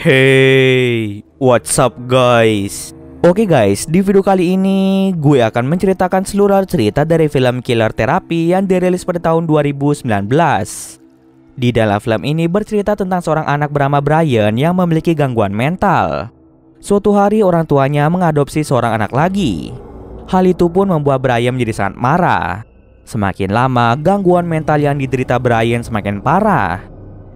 Hey, what's up guys? Oke guys, di video kali ini gue akan menceritakan seluruh cerita dari film Killer Therapy yang dirilis pada tahun 2019. Di dalam film ini bercerita tentang seorang anak bernama Brian yang memiliki gangguan mental. Suatu hari orang tuanya mengadopsi seorang anak lagi. Hal itu pun membuat Brian menjadi sangat marah. Semakin lama, gangguan mental yang diderita Brian semakin parah.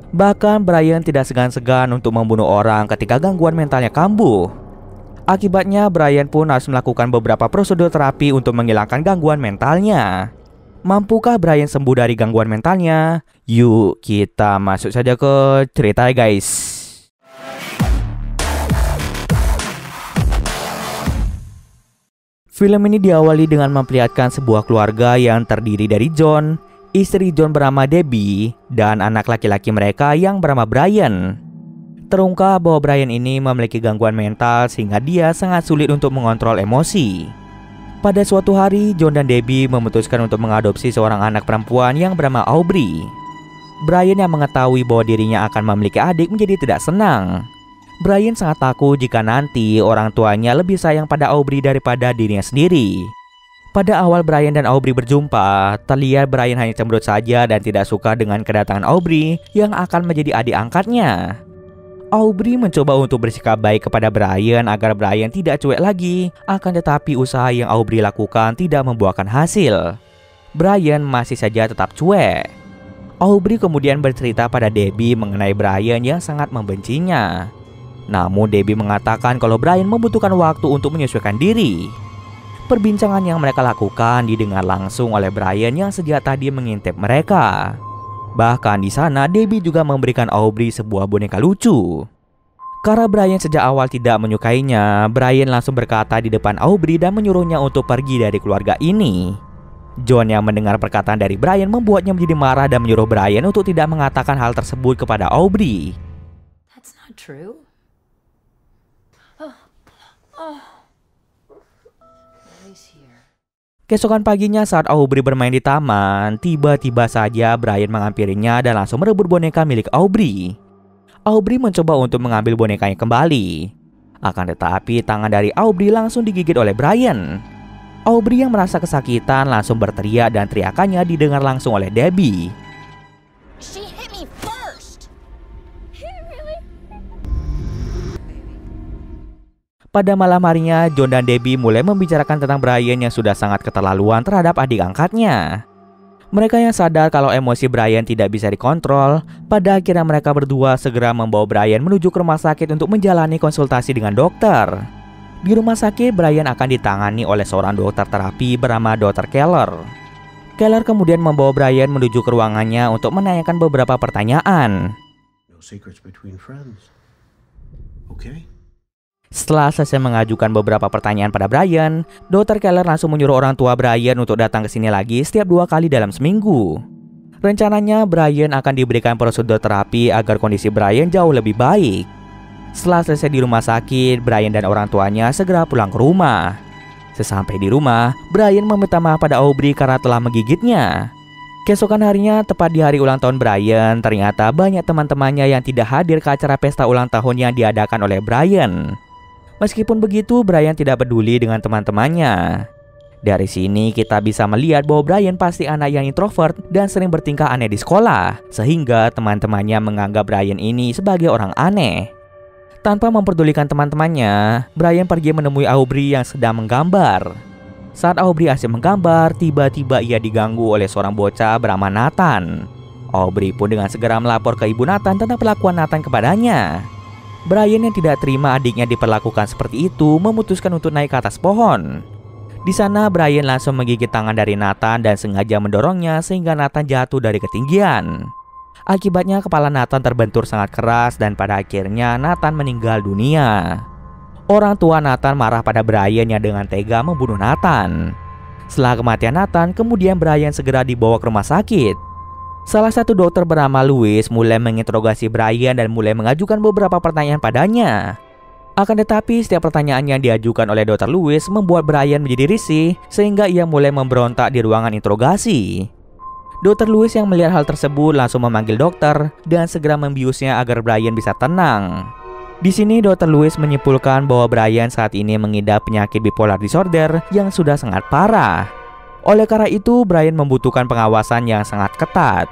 Bahkan Brian tidak segan-segan untuk membunuh orang ketika gangguan mentalnya kambuh. Akibatnya Brian pun harus melakukan beberapa prosedur terapi untuk menghilangkan gangguan mentalnya. Mampukah Brian sembuh dari gangguan mentalnya? Yuk kita masuk saja ke cerita guys. Film ini diawali dengan memperlihatkan sebuah keluarga yang terdiri dari John, istri John bernama Debbie, dan anak laki-laki mereka yang bernama Brian. Terungkap bahwa Brian ini memiliki gangguan mental sehingga dia sangat sulit untuk mengontrol emosi. Pada suatu hari, John dan Debbie memutuskan untuk mengadopsi seorang anak perempuan yang bernama Aubrey. Brian yang mengetahui bahwa dirinya akan memiliki adik menjadi tidak senang. Brian sangat takut jika nanti orang tuanya lebih sayang pada Aubrey daripada dirinya sendiri. Pada awal Brian dan Aubrey berjumpa, terlihat Brian hanya cemberut saja dan tidak suka dengan kedatangan Aubrey yang akan menjadi adik angkatnya. Aubrey mencoba untuk bersikap baik kepada Brian agar Brian tidak cuek lagi, akan tetapi usaha yang Aubrey lakukan tidak membuahkan hasil. Brian masih saja tetap cuek. Aubrey kemudian bercerita pada Debbie mengenai Brian yang sangat membencinya. Namun Debbie mengatakan kalau Brian membutuhkan waktu untuk menyesuaikan diri. Perbincangan yang mereka lakukan didengar langsung oleh Brian yang sejak tadi mengintip mereka. Bahkan di sana Debbie juga memberikan Aubrey sebuah boneka lucu. Karena Brian sejak awal tidak menyukainya, Brian langsung berkata di depan Aubrey dan menyuruhnya untuk pergi dari keluarga ini. John yang mendengar perkataan dari Brian membuatnya menjadi marah dan menyuruh Brian untuk tidak mengatakan hal tersebut kepada Aubrey. That's not true. Keesokan paginya saat Aubrey bermain di taman, tiba-tiba saja Brian menghampirinya dan langsung merebut boneka milik Aubrey. Aubrey mencoba untuk mengambil bonekanya kembali. Akan tetapi tangan dari Aubrey langsung digigit oleh Brian. Aubrey yang merasa kesakitan langsung berteriak dan teriakannya didengar langsung oleh Debbie. She hit me first. Really? Pada malam harinya, John dan Debbie mulai membicarakan tentang Brian yang sudah sangat keterlaluan terhadap adik angkatnya. Mereka yang sadar kalau emosi Brian tidak bisa dikontrol, pada akhirnya mereka berdua segera membawa Brian menuju ke rumah sakit untuk menjalani konsultasi dengan dokter. Di rumah sakit, Brian akan ditangani oleh seorang dokter terapi bernama Dr. Keller. Keller kemudian membawa Brian menuju ke ruangannya untuk menanyakan beberapa pertanyaan. No secrets between friends. Okay? Setelah selesai mengajukan beberapa pertanyaan pada Brian, Dr. Keller langsung menyuruh orang tua Brian untuk datang ke sini lagi setiap 2 kali dalam seminggu. Rencananya Brian akan diberikan prosedur terapi agar kondisi Brian jauh lebih baik. Setelah selesai di rumah sakit, Brian dan orang tuanya segera pulang ke rumah. Sesampai di rumah, Brian meminta maaf pada Aubrey karena telah menggigitnya. Keesokan harinya, tepat di hari ulang tahun Brian, ternyata banyak teman-temannya yang tidak hadir ke acara pesta ulang tahun yang diadakan oleh Brian. Meskipun begitu, Brian tidak peduli dengan teman-temannya. Dari sini kita bisa melihat bahwa Brian pasti anak yang introvert dan sering bertingkah aneh di sekolah, sehingga teman-temannya menganggap Brian ini sebagai orang aneh. Tanpa memperdulikan teman-temannya, Brian pergi menemui Aubrey yang sedang menggambar. Saat Aubrey asik menggambar, tiba-tiba ia diganggu oleh seorang bocah bernama Nathan. Aubrey pun dengan segera melapor ke ibu Nathan tentang perlakuan Nathan kepadanya. Brian yang tidak terima adiknya diperlakukan seperti itu memutuskan untuk naik ke atas pohon. Di sana Brian langsung menggigit tangan dari Nathan dan sengaja mendorongnya sehingga Nathan jatuh dari ketinggian. Akibatnya kepala Nathan terbentur sangat keras dan pada akhirnya Nathan meninggal dunia. Orang tua Nathan marah pada Brian yang dengan tega membunuh Nathan. Setelah kematian Nathan, kemudian Brian segera dibawa ke rumah sakit. Salah satu dokter bernama Louis mulai menginterogasi Brian dan mulai mengajukan beberapa pertanyaan padanya. Akan tetapi setiap pertanyaan yang diajukan oleh Dr. Louis membuat Brian menjadi risih sehingga ia mulai memberontak di ruangan interogasi. Dr. Louis yang melihat hal tersebut langsung memanggil dokter dan segera membiusnya agar Brian bisa tenang. Di sini Dr. Lewis menyimpulkan bahwa Brian saat ini mengidap penyakit bipolar disorder yang sudah sangat parah. Oleh karena itu, Brian membutuhkan pengawasan yang sangat ketat.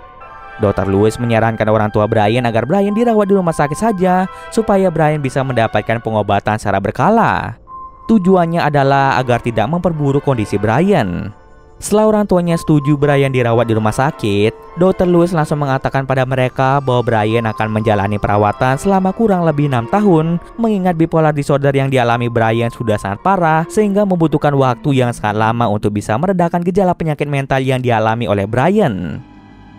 Dr. Lewis menyarankan orang tua Brian agar Brian dirawat di rumah sakit saja supaya Brian bisa mendapatkan pengobatan secara berkala. Tujuannya adalah agar tidak memperburuk kondisi Brian. Setelah orang tuanya setuju Brian dirawat di rumah sakit, Dr. Lewis langsung mengatakan pada mereka bahwa Brian akan menjalani perawatan selama kurang lebih 6 tahun, mengingat bipolar disorder yang dialami Brian sudah sangat parah sehingga membutuhkan waktu yang sangat lama untuk bisa meredakan gejala penyakit mental yang dialami oleh Brian.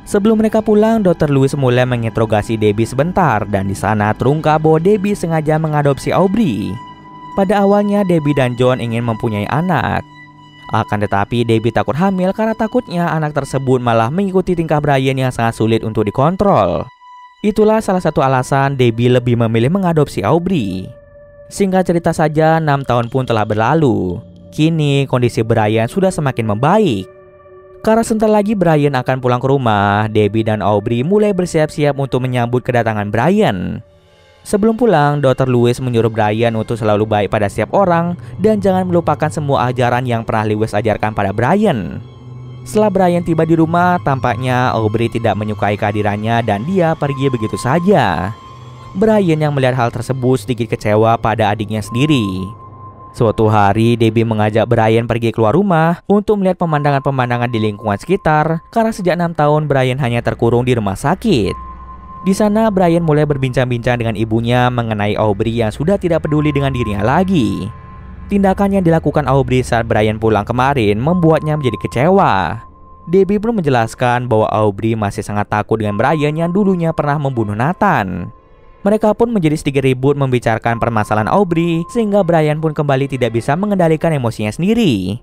Sebelum mereka pulang, Dr. Lewis mulai menginterogasi Debbie sebentar dan di sana terungkap bahwa Debbie sengaja mengadopsi Aubrey. Pada awalnya Debbie dan John ingin mempunyai anak. Akan tetapi Debbie takut hamil karena takutnya anak tersebut malah mengikuti tingkah Brian yang sangat sulit untuk dikontrol. Itulah salah satu alasan Debbie lebih memilih mengadopsi Aubrey. Singkat cerita saja, 6 tahun pun telah berlalu. Kini kondisi Brian sudah semakin membaik. Karena sebentar lagi Brian akan pulang ke rumah, Debbie dan Aubrey mulai bersiap-siap untuk menyambut kedatangan Brian. Sebelum pulang, Dr. Lewis menyuruh Brian untuk selalu baik pada setiap orang dan jangan melupakan semua ajaran yang pernah Lewis ajarkan pada Brian. Setelah Brian tiba di rumah, tampaknya Aubrey tidak menyukai kehadirannya dan dia pergi begitu saja. Brian yang melihat hal tersebut sedikit kecewa pada adiknya sendiri. Suatu hari, Debbie mengajak Brian pergi keluar rumah untuk melihat pemandangan-pemandangan di lingkungan sekitar karena sejak 6 tahun Brian hanya terkurung di rumah sakit. Di sana, Brian mulai berbincang-bincang dengan ibunya mengenai Aubrey yang sudah tidak peduli dengan dirinya lagi. Tindakan yang dilakukan Aubrey saat Brian pulang kemarin membuatnya menjadi kecewa. Debbie pun menjelaskan bahwa Aubrey masih sangat takut dengan Brian yang dulunya pernah membunuh Nathan. Mereka pun menjadi sedikit ribut membicarakan permasalahan Aubrey sehingga Brian pun kembali tidak bisa mengendalikan emosinya sendiri.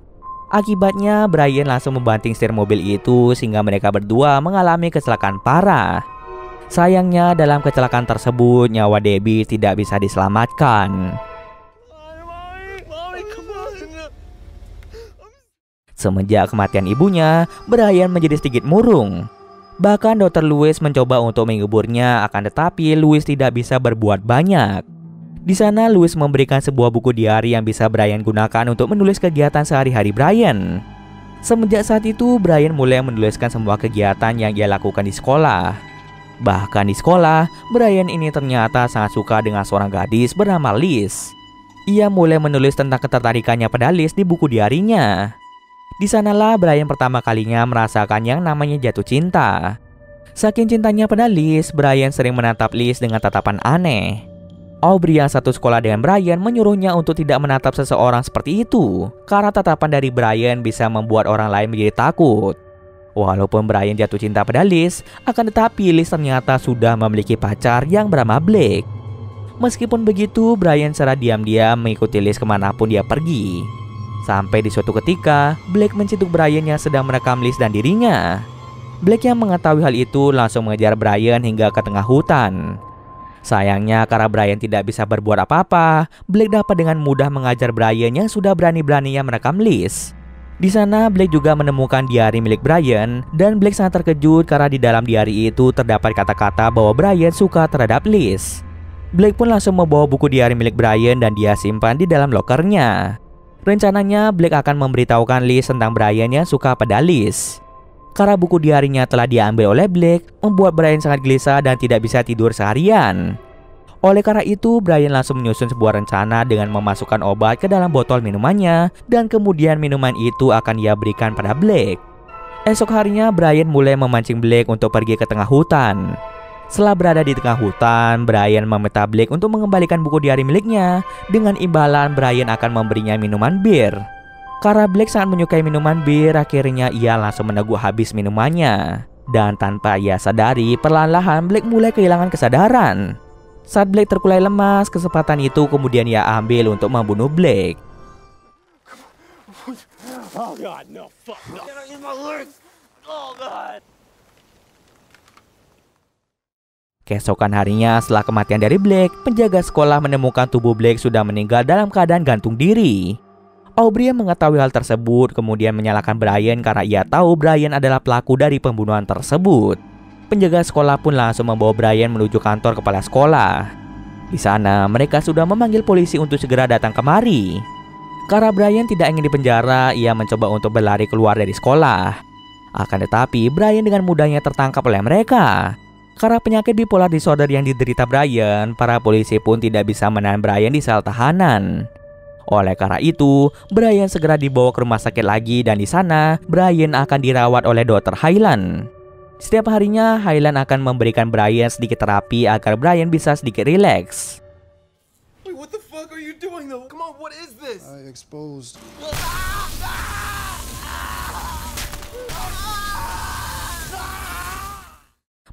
Akibatnya, Brian langsung membanting setir mobil itu sehingga mereka berdua mengalami kecelakaan parah. Sayangnya dalam kecelakaan tersebut nyawa Debbie tidak bisa diselamatkan. Semenjak kematian ibunya, Brian menjadi sedikit murung. Bahkan Dr. Lewis mencoba untuk menghiburnya, akan tetapi Lewis tidak bisa berbuat banyak. Di sana Lewis memberikan sebuah buku diari yang bisa Brian gunakan untuk menulis kegiatan sehari-hari Brian. Semenjak saat itu, Brian mulai menuliskan semua kegiatan yang ia lakukan di sekolah. Bahkan di sekolah, Brian ini ternyata sangat suka dengan seorang gadis bernama Liz. Ia mulai menulis tentang ketertarikannya pada Liz di buku diarinya. Di sanalah Brian pertama kalinya merasakan yang namanya jatuh cinta. Saking cintanya pada Liz, Brian sering menatap Liz dengan tatapan aneh. Aubrey yang satu sekolah dengan Brian menyuruhnya untuk tidak menatap seseorang seperti itu, karena tatapan dari Brian bisa membuat orang lain menjadi takut. Walaupun Brian jatuh cinta pada Liz, akan tetapi Liz ternyata sudah memiliki pacar yang bernama Blake. Meskipun begitu, Brian secara diam-diam mengikuti Liz kemanapun dia pergi. Sampai di suatu ketika, Blake menciduk Brian yang sedang merekam Liz dan dirinya. Blake yang mengetahui hal itu langsung mengejar Brian hingga ke tengah hutan. Sayangnya karena Brian tidak bisa berbuat apa-apa, Blake dapat dengan mudah mengajar Brian yang sudah berani-beraninya merekam Liz. Di sana Blake juga menemukan diari milik Brian dan Blake sangat terkejut karena di dalam diari itu terdapat kata-kata bahwa Brian suka terhadap Liz. Blake pun langsung membawa buku diari milik Brian dan dia simpan di dalam lokernya. Rencananya Blake akan memberitahukan Liz tentang Brian yang suka pada Liz. Karena buku diarinya telah diambil oleh Blake, membuat Brian sangat gelisah dan tidak bisa tidur seharian. Oleh karena itu, Brian langsung menyusun sebuah rencana dengan memasukkan obat ke dalam botol minumannya dan kemudian minuman itu akan ia berikan pada Blake. Esok harinya, Brian mulai memancing Blake untuk pergi ke tengah hutan. Setelah berada di tengah hutan, Brian meminta Blake untuk mengembalikan buku diari miliknya. Dengan imbalan, Brian akan memberinya minuman bir. Karena Blake sangat menyukai minuman bir, akhirnya ia langsung meneguk habis minumannya. Dan tanpa ia sadari, perlahan-lahan Blake mulai kehilangan kesadaran. Saat Blake terkulai lemas, kesempatan itu kemudian ia ambil untuk membunuh Blake. Oh God, no, fuck, no. Can I use my legs? Oh God. Keesokan harinya setelah kematian dari Blake, penjaga sekolah menemukan tubuh Blake sudah meninggal dalam keadaan gantung diri. Aubrey yang mengetahui hal tersebut kemudian menyalahkan Brian karena ia tahu Brian adalah pelaku dari pembunuhan tersebut. Penjaga sekolah pun langsung membawa Brian menuju kantor kepala sekolah. Di sana, mereka sudah memanggil polisi untuk segera datang kemari. Karena Brian tidak ingin dipenjara, ia mencoba untuk berlari keluar dari sekolah. Akan tetapi, Brian dengan mudahnya tertangkap oleh mereka. Karena penyakit bipolar disorder yang diderita Brian, para polisi pun tidak bisa menahan Brian di sel tahanan. Oleh karena itu, Brian segera dibawa ke rumah sakit lagi dan di sana, Brian akan dirawat oleh Dr. Hyland. Setiap harinya, Hyland akan memberikan Brian sedikit terapi agar Brian bisa sedikit rileks. Wait, what the fuck are you doing though? Come on, what is this? I exposed.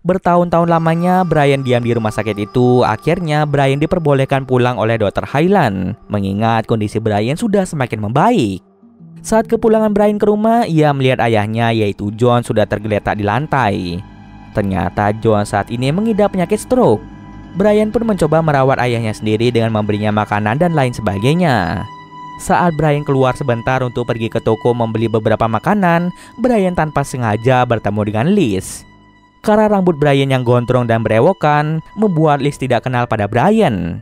Bertahun-tahun lamanya Brian diam di rumah sakit itu. Akhirnya Brian diperbolehkan pulang oleh Dr. Hyland, mengingat kondisi Brian sudah semakin membaik. Saat kepulangan Brian ke rumah, ia melihat ayahnya yaitu John sudah tergeletak di lantai. Ternyata John saat ini mengidap penyakit stroke. Brian pun mencoba merawat ayahnya sendiri dengan memberinya makanan dan lain sebagainya. Saat Brian keluar sebentar untuk pergi ke toko membeli beberapa makanan, Brian tanpa sengaja bertemu dengan Liz. Karena rambut Brian yang gondrong dan berewokan membuat Liz tidak kenal pada Brian.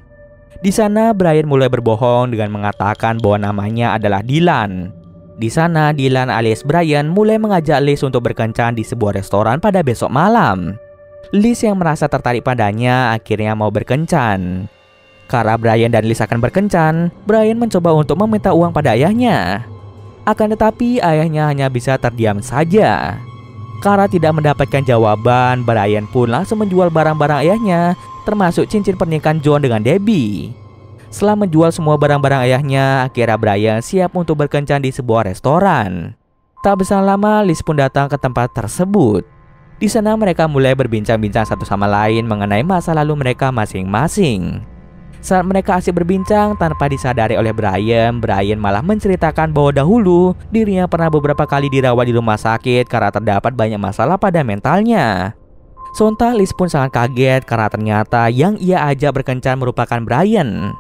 Di sana Brian mulai berbohong dengan mengatakan bahwa namanya adalah Dylan. Di sana Dylan alias Brian mulai mengajak Liz untuk berkencan di sebuah restoran pada besok malam. Liz yang merasa tertarik padanya akhirnya mau berkencan. Karena Brian dan Liz akan berkencan, Brian mencoba untuk meminta uang pada ayahnya. Akan tetapi ayahnya hanya bisa terdiam saja. Karena tidak mendapatkan jawaban, Brian pun langsung menjual barang-barang ayahnya, termasuk cincin pernikahan John dengan Debbie. Setelah menjual semua barang-barang ayahnya, akhirnya Brian siap untuk berkencan di sebuah restoran. Tak berselang lama, Liz pun datang ke tempat tersebut. Di sana mereka mulai berbincang-bincang satu sama lain mengenai masa lalu mereka masing-masing. Saat mereka asik berbincang tanpa disadari oleh Brian malah menceritakan bahwa dahulu dirinya pernah beberapa kali dirawat di rumah sakit karena terdapat banyak masalah pada mentalnya. Sontak Liz pun sangat kaget karena ternyata yang ia ajak berkencan merupakan Brian.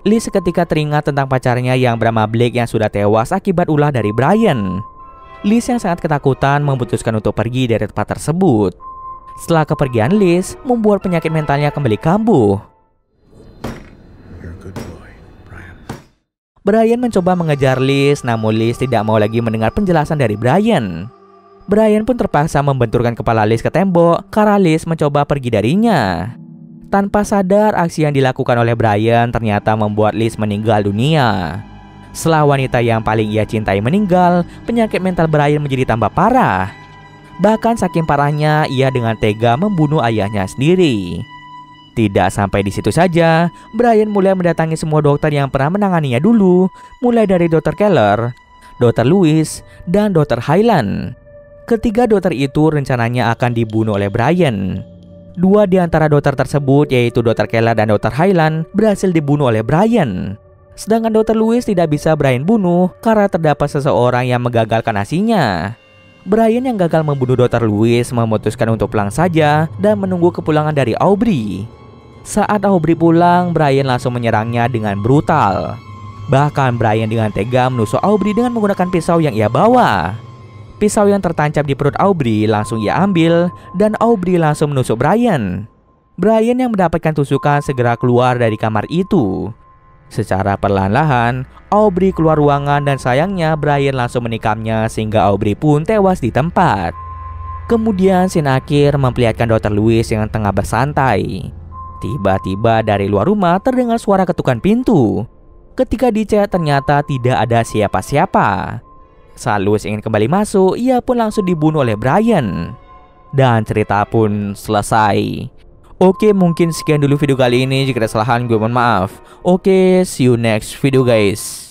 Liz seketika teringat tentang pacarnya yang bernama Blake yang sudah tewas akibat ulah dari Brian. Liz yang sangat ketakutan memutuskan untuk pergi dari tempat tersebut. Setelah kepergian Liz membuat penyakit mentalnya kembali kambuh. You're a good boy, Brian. Brian mencoba mengejar Liz, namun Liz tidak mau lagi mendengar penjelasan dari Brian. Brian pun terpaksa membenturkan kepala Liz ke tembok karena Liz mencoba pergi darinya. Tanpa sadar, aksi yang dilakukan oleh Brian ternyata membuat Liz meninggal dunia. Setelah wanita yang paling ia cintai meninggal, penyakit mental Brian menjadi tambah parah. Bahkan saking parahnya, ia dengan tega membunuh ayahnya sendiri. Tidak sampai di situ saja, Brian mulai mendatangi semua dokter yang pernah menanganinya dulu, mulai dari Dr. Keller, Dr. Lewis, dan Dr. Hyland. Ketiga dokter itu rencananya akan dibunuh oleh Brian. Dua di antara dokter tersebut, yaitu Dr. Keller dan Dr. Hyland, berhasil dibunuh oleh Brian. Sedangkan Dr. Lewis tidak bisa Brian bunuh karena terdapat seseorang yang menggagalkan aksinya. Brian yang gagal membunuh Dr. Lewis memutuskan untuk pulang saja dan menunggu kepulangan dari Aubrey. Saat Aubrey pulang, Brian langsung menyerangnya dengan brutal. Bahkan Brian dengan tega menusuk Aubrey dengan menggunakan pisau yang ia bawa. Pisau yang tertancap di perut Aubrey langsung ia ambil dan Aubrey langsung menusuk Brian. Brian yang mendapatkan tusukan segera keluar dari kamar itu. Secara perlahan-lahan, Aubrey keluar ruangan dan sayangnya Brian langsung menikamnya sehingga Aubrey pun tewas di tempat. Kemudian scene akhir memperlihatkan Dr. Lewis yang tengah bersantai. Tiba-tiba dari luar rumah terdengar suara ketukan pintu. Ketika dicek ternyata tidak ada siapa-siapa. Saat Lewis ingin kembali masuk, ia pun langsung dibunuh oleh Brian. Dan cerita pun selesai. Oke, mungkin sekian dulu video kali ini. Jika ada kesalahan gue mohon maaf. Oke, see you next video guys.